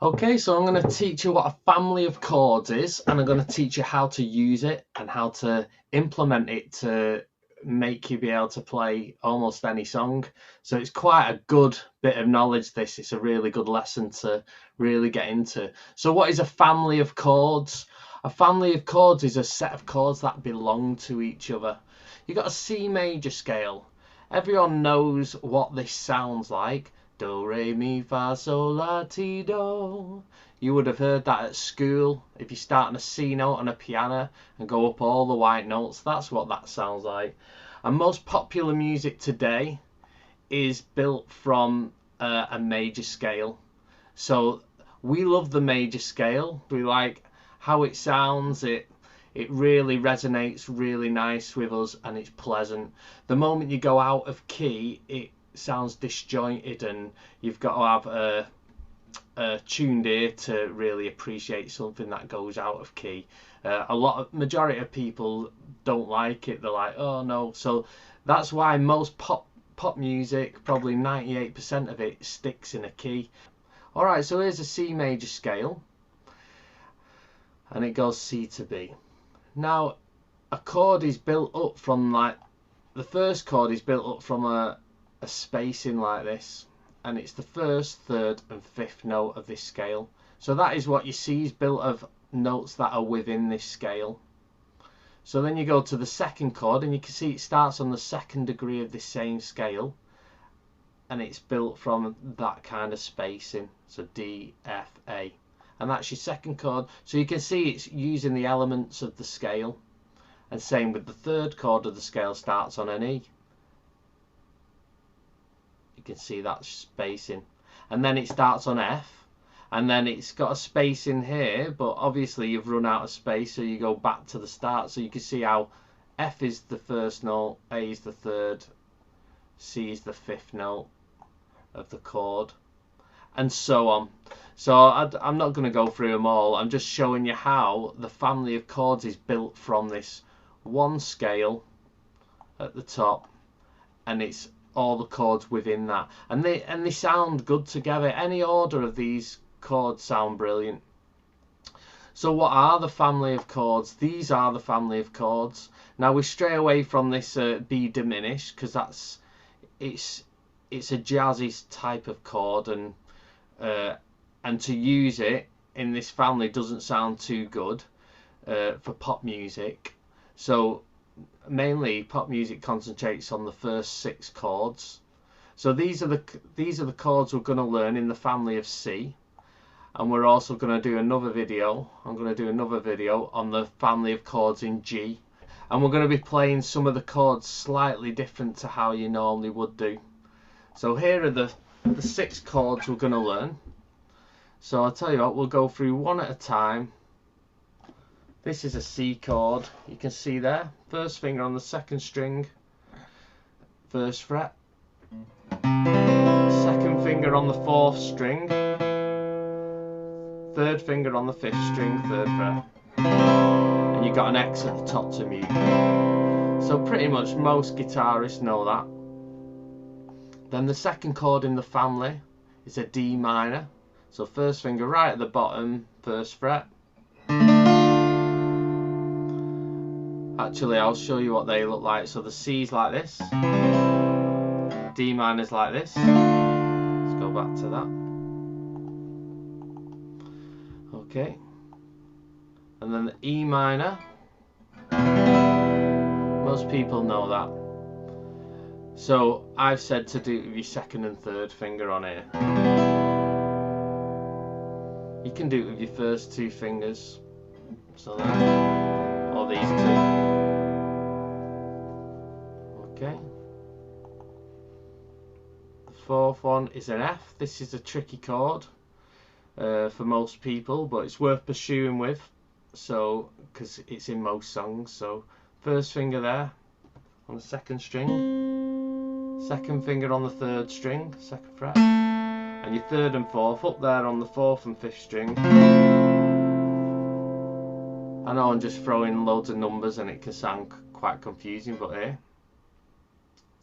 Okay, so I'm going to teach you what a family of chords is, and I'm going to teach you how to use it and how to implement it to make you be able to play almost any song. So it's quite a good bit of knowledge, this. It's a really good lesson to really get into. So what is a family of chords? A family of chords is a set of chords that belong to each other. You've got a C major scale. Everyone knows what this sounds like. Do, re, mi, fa, sol, la, ti, do. You would have heard that at school. If you start on a C note on a piano and go up all the white notes, that's what that sounds like. And most popular music today is built from a major scale. So we love the major scale. We like how it sounds. It really resonates really nice with us, and it's pleasant. The moment you go out of key, it sounds disjointed, and you've got to have a tuned ear to really appreciate something that goes out of key. Majority of people don't like it. They're like, oh no. So that's why most pop music, probably 98% of it, sticks in a key. Alright, so here's a C major scale, and it goes C to B. Now a chord is built up from, like, the first chord is built up from a spacing like this, and it's the first, third and fifth note of this scale. So that is what you see is built of notes that are within this scale. So then you go to the second chord, and you can see it starts on the second degree of this same scale, and it's built from that kind of spacing. So D, F, A, and that's your second chord. So you can see it's using the elements of the scale. And same with the third chord of the scale, starts on an E. You can see that spacing, and then it starts on F, and then it's got a space in here, but obviously you've run out of space, so you go back to the start. So you can see how F is the first note, A is the third, C is the fifth note of the chord, and so on. So I'm not going to go through them all. I'm just showing you how the family of chords is built from this one scale at the top, and it's all the chords within that, and they sound good together. Any order of these chords sound brilliant. So what are the family of chords? These are the family of chords. Now we stray away from this B diminished, because it's a jazzy type of chord, and to use it in this family doesn't sound too good for pop music. So mainly pop music concentrates on the first 6 chords. So these are the chords we're going to learn in the family of C, and we're also going to do another video. I'm going to do another video on the family of chords in G, and we're going to be playing some of the chords slightly different to how you normally would do. So here are the 6 chords we're going to learn. So I'll tell you what, we'll go through one at a time. This is a C chord. You can see there, first finger on the second string, first fret, second finger on the 4th string, third finger on the 5th string, 3rd fret, and you've got an X at the top to mute. So pretty much most guitarists know that. Then the second chord in the family is a D minor. So first finger right at the bottom, 1st fret. Actually, I'll show you what they look like. So the C's like this, D minor's like this. Let's go back to that. Okay. And then the E minor. Most people know that. So I've said to do it with your second and third finger on here. You can do it with your first 2 fingers. So there. Or these 2. Okay. The 4th one is an F. This is a tricky chord for most people, but it's worth pursuing with. So, because it's in most songs. So, first finger there on the 2nd string, second finger on the 3rd string, 2nd fret, and your 3rd and 4th up there on the 4th and 5th string. I know I'm just throwing loads of numbers and it can sound quite confusing, but here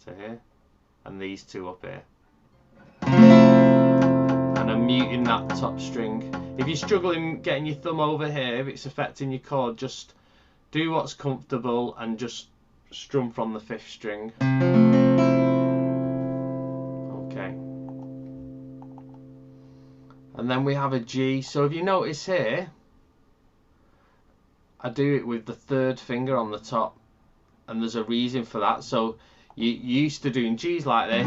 to here, and these 2 up here, and a and muting that top string. If you're struggling getting your thumb over here, if it's affecting your chord, just do what's comfortable and just strum from the 5th string. Okay. And then we have a G. So if you notice here, I do it with the 3rd finger on the top, and there's a reason for that. So you're used to doing G's like this.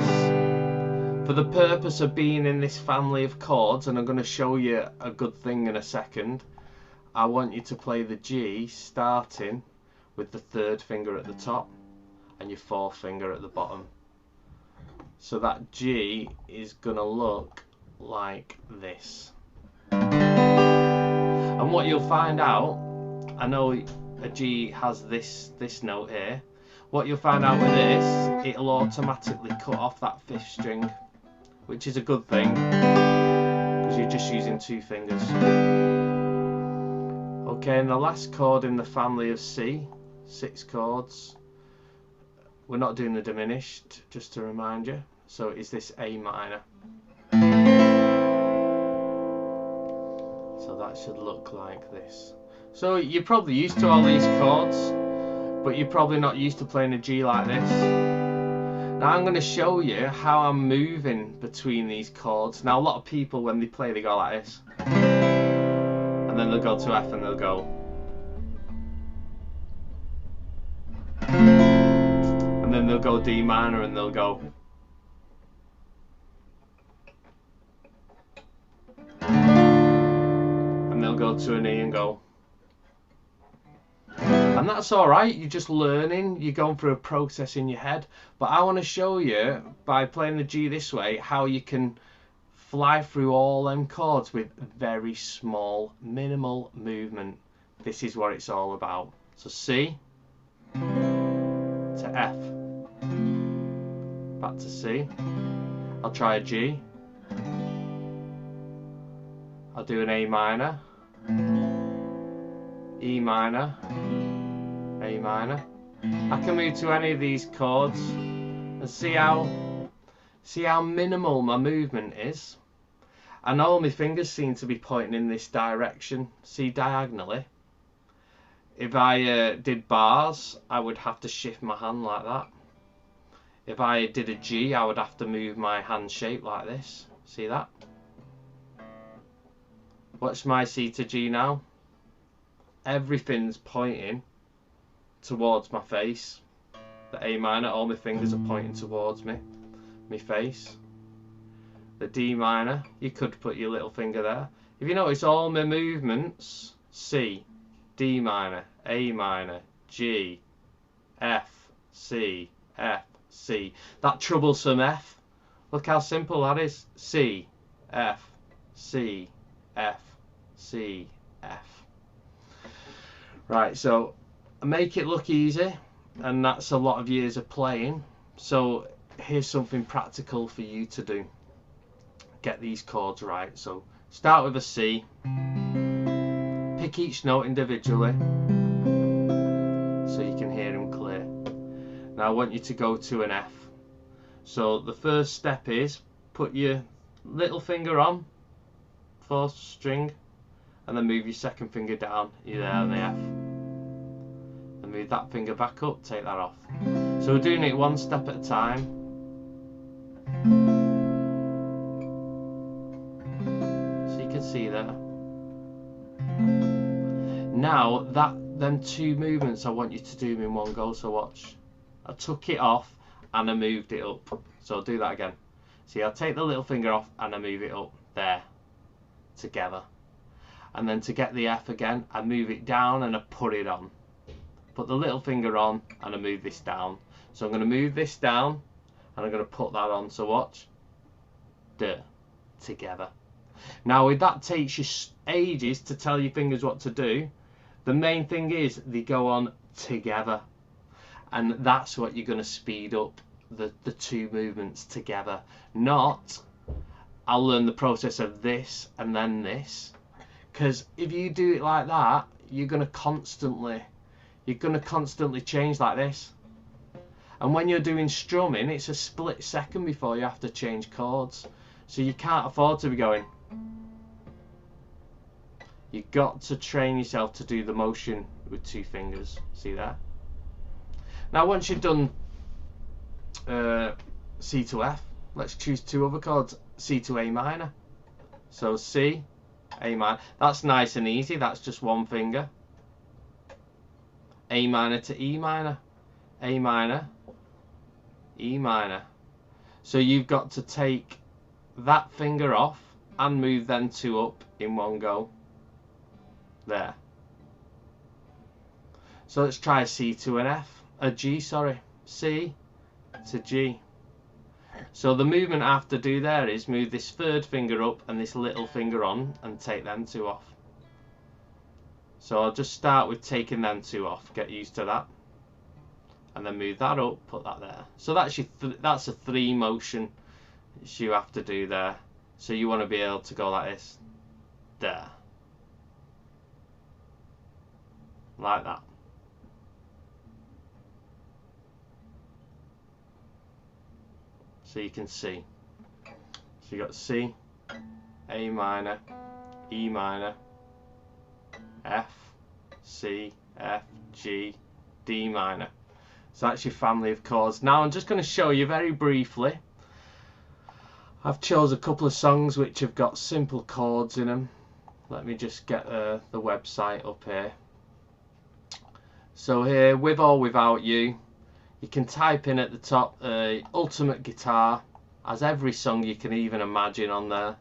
For the purpose of being in this family of chords, and I'm going to show you a good thing in a second, I want you to play the G starting with the 3rd finger at the top and your 4th finger at the bottom. So that G is going to look like this. And what you'll find out, I know a G has this note here. What you'll find out with this, it'll automatically cut off that 5th string, which is a good thing because you're just using 2 fingers. Okay, and the last chord in the family of C, 6 chords, we're not doing the diminished, just to remind you. So it's this A minor. So that should look like this. So you're probably used to all these chords, but you're probably not used to playing a G like this. Now I'm going to show you how I'm moving between these chords. Now a lot of people, when they play, they go like this, and then they'll go to F and they'll go, and then they'll go D minor and they'll go, and they'll go to an E and go. And that's alright, you're just learning, you're going through a process in your head. But I want to show you, by playing the G this way, how you can fly through all them chords with very small, minimal movement. This is what it's all about. So C to F, back to C. I'll try a G. I'll do an A minor, E minor, A minor. I can move to any of these chords and see how minimal my movement is. And all my fingers seem to be pointing in this direction. See, diagonally. If I did bars, I would have to shift my hand like that. If I did a G, I would have to move my hand shape like this. See that? Watch my C to G now. Everything's pointing towards my face. The A minor, all my fingers are pointing towards me, my face. The D minor, you could put your little finger there. If you notice, all my movements, C, D minor, A minor, G, F, C, F, C. That troublesome F, look how simple that is. C, F, C, F, C, F. Right, so make it look easy, and that's a lot of years of playing. So here's something practical for you to do. Get these chords right. So start with a C, pick each note individually so you can hear them clear. Now I want you to go to an F. So the first step is put your little finger on 4th string and then move your 2nd finger down. You're there on the F. And move that finger back up, take that off. So we're doing it one step at a time. So you can see there. Now them 2 movements I want you to do in one go, so watch. I took it off and I moved it up. So I'll do that again. See, I'll take the little finger off and I move it up, there, together. And then to get the F again, I move it down and I put it on. Put the little finger on and I move this down. So I'm going to move this down and I'm going to put that on. So watch. D, together. Now with that takes you ages to tell your fingers what to do. The main thing is they go on together. And that's what you're going to speed up, the 2 movements together. Not, I'll learn the process of this and then this. Because if you do it like that, you're going to constantly change like this. And when you're doing strumming, it's a split second before you have to change chords. So you can't afford to be going You've got to train yourself to do the motion with 2 fingers. See that? Now once you've done C to F, let's choose 2 other chords. C to A minor. So C, A minor. That's nice and easy. That's just 1 finger. A minor to E minor. A minor, E minor. So you've got to take that finger off and move them 2 up in one go. There. So let's try a C to an F, a G, sorry, C to G. So the movement I have to do there is move this 3rd finger up and this little finger on and take them 2 off. So I'll just start with taking them 2 off, get used to that. And then move that up, put that there. So that's that's a 3 motion you have to do there. So you want to be able to go like this, there, like that. So you can see. So you got C, A minor, E minor, F, C, F, G, D minor. So that's your family of chords. Now I'm just going to show you very briefly. I've chose a couple of songs which have got simple chords in them. Let me just get the website up here. So here, With or Without You, you can type in at the top Ultimate Guitar, as every song you can even imagine on there.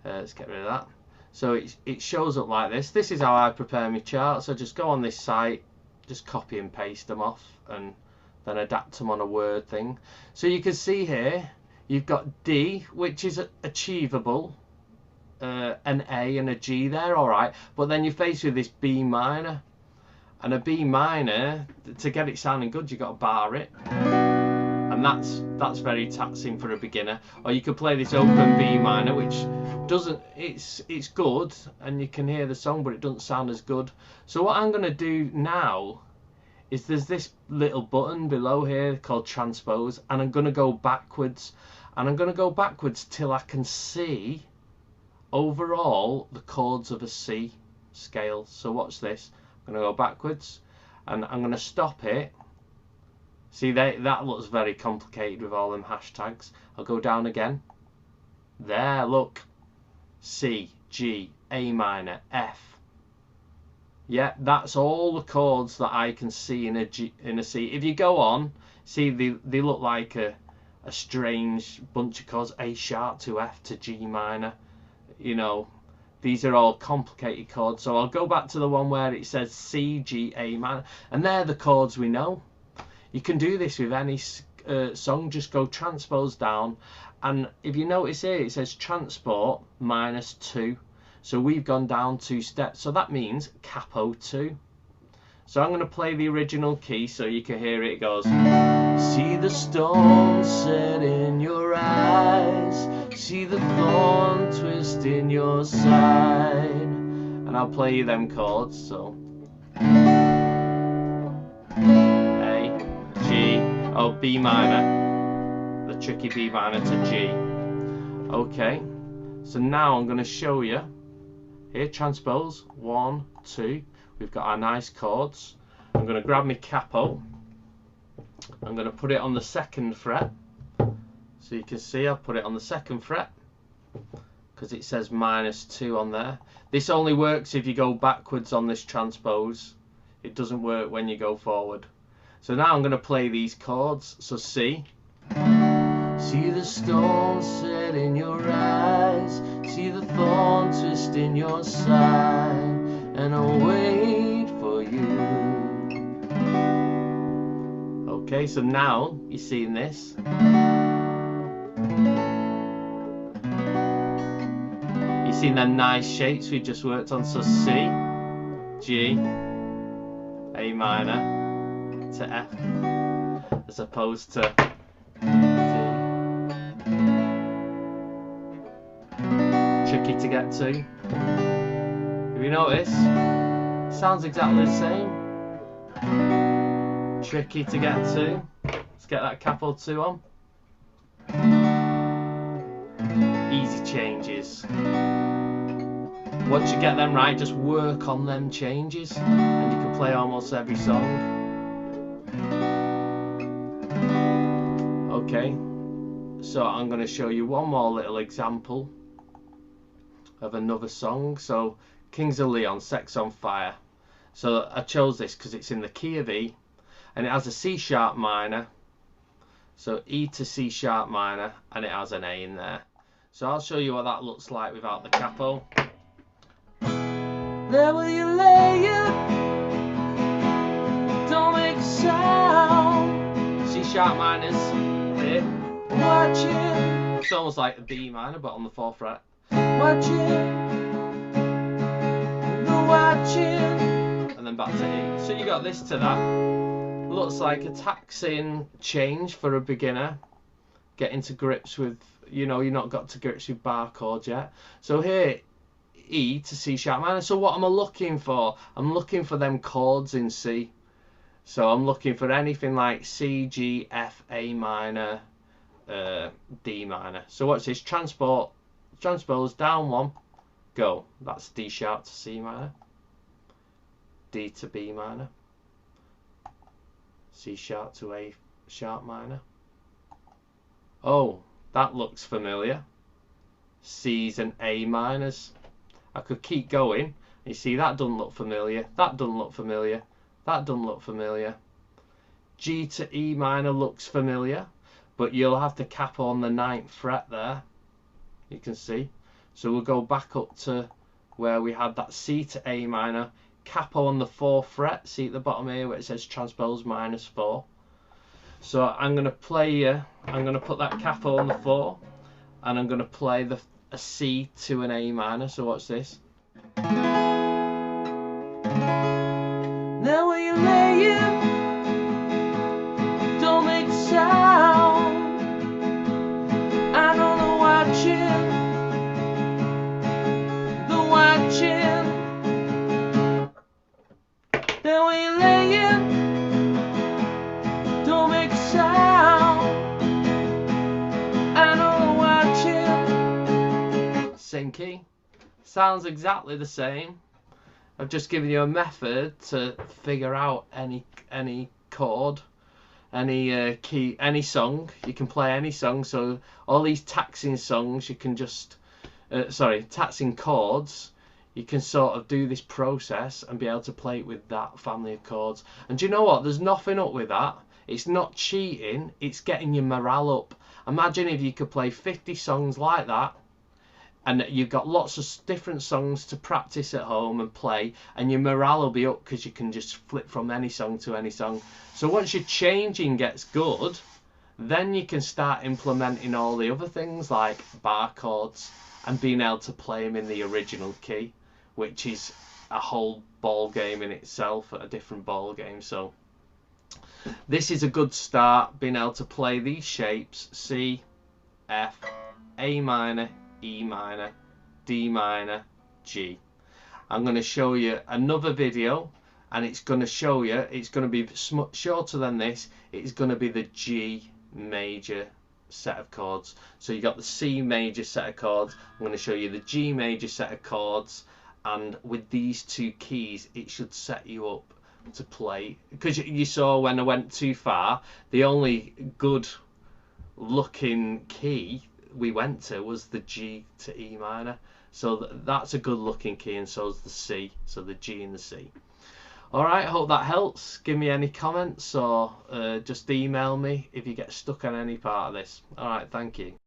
Let's get rid of that. So it shows up like this. This is how I prepare my charts. I just go on this site, just copy and paste them off and then adapt them on a Word thing. So you can see here you've got D, which is achievable, an A and a G there, alright, but then you're faced with this B minor, and a B minor, to get it sounding good you've got to bar it, and that's very taxing for a beginner. Or you could play this open B minor, which doesn't, it's good and you can hear the song, but it doesn't sound as good. So what I'm going to do now is there's this little button below here called transpose, and I'm going to go backwards, and I'm going to go backwards till I can see overall the chords of a C scale. So watch this. I'm going to go backwards and I'm going to stop it. See, that looks very complicated with all them hashtags. I'll go down again. There, look. C, G, A minor, F. Yeah, that's all the chords that I can see in a C. If you go on, see they look like a strange bunch of chords. A sharp to F to G minor. You know, these are all complicated chords. So I'll go back to the one where it says C, G, A minor, and they're the chords we know. You can do this with any song. Just go transpose down, and if you notice here it says transport -2. So we've gone down 2 steps, so that means capo 2. So I'm going to play the original key so you can hear it. It goes, see the storm set in your eyes, see the thorn twist in your side, and I'll play you them chords. So A, G, oh, B minor, the tricky B minor to G. Okay, so now I'm going to show you. Here, transpose, 1, 2. We've got our nice chords. I'm going to grab my capo. I'm going to put it on the 2nd fret. So you can see I've put it on the 2nd fret because it says -2 on there. This only works if you go backwards on this transpose. It doesn't work when you go forward. So now I'm going to play these chords. So C. See the storm set in your eyes, see the thorn twist in your side, and I'll wait for you. Okay, so now you're seeing this. You've seen them nice shapes we just worked on. So C, G, A minor to F, as opposed to tricky to get to. If you notice, it sounds exactly the same. Tricky to get to. Let's get that capo 2 on. E easy changes. Once you get them right, just work on them changes and you can play almost every song. Okay, so I'm going to show you one more little example of another song. So Kings of Leon, Sex on Fire. So I chose this because it's in the key of E and it has a C sharp minor. So E to C sharp minor, and it has an A in there. So I'll show you what that looks like without the capo. There will you lay it, don't make a sound. C sharp minor's here. Watch it. It's almost like a B minor, but on the 4th fret. Watch it, the watching, and then back to E. So you got this to that. Looks like a taxing change for a beginner. Getting to grips with, you know, you've not got to grips with bar chords yet. So here, E to C sharp minor. So what am I looking for? I'm looking for them chords in C. So I'm looking for anything like C, G, F, A minor, D minor. So what's this? Transpose down 1, go. That's D sharp to C minor, D to B minor, C sharp to A sharp minor. Oh, that looks familiar. C's and A minors. I could keep going. You see, that doesn't look familiar. That doesn't look familiar. That doesn't look familiar. G to E minor looks familiar, but you'll have to cap on the 9th fret there. You can see. So we'll go back up to where we had that C to A minor. Capo on the 4th fret. See at the bottom here where it says transpose -4. So I'm going to play, I'm going to put that capo on the 4 and I'm going to play a C to an A minor. So watch this. Now will you lay it, don't make a sound. I know the watching, the watching. Now will you lay it, don't make a sound. I know the watching. Same key. Sounds exactly the same. I've just given you a method to figure out any chord, any key, any song. You can play any song. So all these taxing songs, you can just, taxing chords, you can sort of do this process and be able to play it with that family of chords. And do you know what? There's nothing up with that. It's not cheating. It's getting your morale up. Imagine if you could play 50 songs like that. And you've got lots of different songs to practice at home and play, and your morale will be up because you can just flip from any song to any song. So once your changing gets good, then you can start implementing all the other things like bar chords and being able to play them in the original key, which is a whole ball game in itself, a different ball game. So this is a good start, being able to play these shapes: C, F, A minor, E minor, D minor, G. I'm going to show you another video, and it's going to show you, it's going to be shorter than this. It's going to be the G major set of chords. So you got the C major set of chords. I'm going to show you the G major set of chords, and with these 2 keys it should set you up to play, because you saw when I went too far, the only good looking key we went to was the G to E minor. So that's a good looking key, and so is the C, so the G and the C. Alright, I hope that helps. Give me any comments or just email me if you get stuck on any part of this. Alright, thank you.